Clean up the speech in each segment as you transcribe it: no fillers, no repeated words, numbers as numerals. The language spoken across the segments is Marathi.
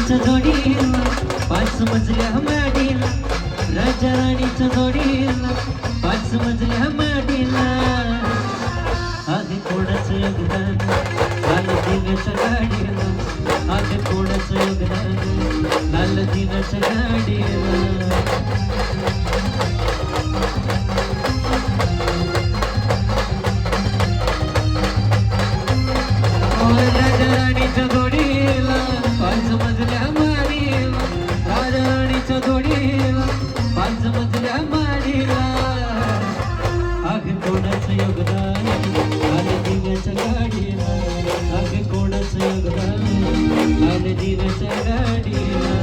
राणीच्या जोडीला पाच मजल्या माडीला, राजा राणीच्या जोडीला पाच मजल्या माडीला. आधी कोणाचं योगदान लाल दिव्याच्या गाडीला, आधी कोणाचं योगदान लाल दिव्याच्या गाडीला. राजा राणीच्या जोडीला पाच मजल्या माडीला, राजा राणीच्या जोडीला पाच मजल्या माडीला. आग कोणाचं योगदान लाल दिव्याच्या गाडीला, आग कोणाचं योगदान लाल दिव्याच्या गाडीला.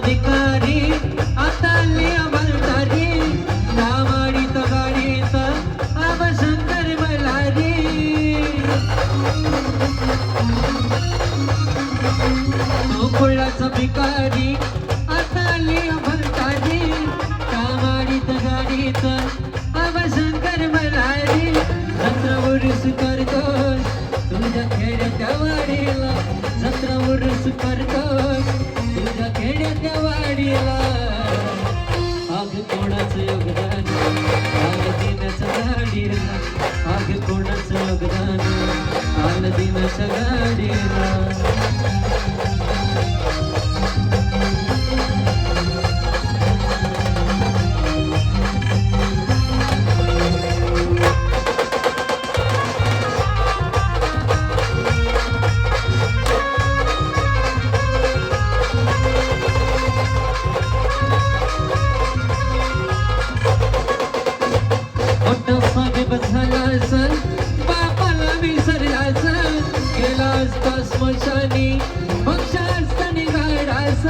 भिकारी आता भरतारी, नावाडीत गाडीत आब शंकर मल्हारी. गोकुळाचा भिकारी आता भरतारी, नावाडीत गाडीत आब शंकर मल्हारी. जत्रा उरूस करतोस तुझ्या खेड्याच्या वाडीला, जत्रा उरूस करतोस तुझ्या खेड्याच्या वाडीला. आग कोणाचं योगदान लाल दिव्याच्या गाडीला, आग कोणाचं योगदान लाल दिव्याच्या गाडीला. झालास बापाला विसरलास, गेलास तो स्मशानी पक्षास निघाडास.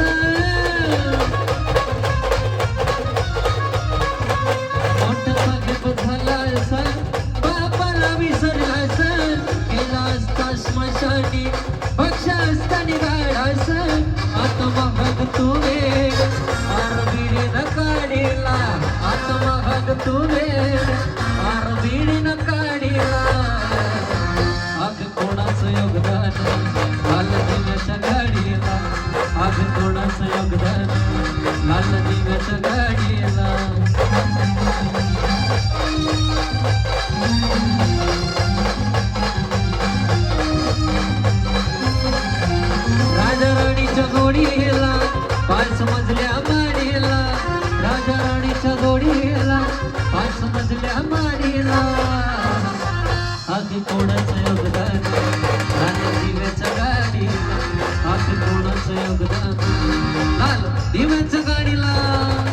मोठा साहेब झालास बापाला विसरलास, गेलास तो स्मशानी पक्षास निघाडास. आत्महग तुवे आरबीडी न काढीला, आत्महग तुवे आरबीडी न काढीला. आग कोणाचं योगदान लाल दिव्याच्या गाडीला, आग कोणाचं योगदान लाल दिव्याच्या गाडीला. राजा राणीच्या जोडीला पाच मजल्या माडीला, राजा राणीच्या जोडीला पाच मजल्या माडीला. आग कोणाचं योगदान लाल दिव्याच्या गाडीला, आग कोणाचं योगदान लाल दिव्याच्या गाडीला.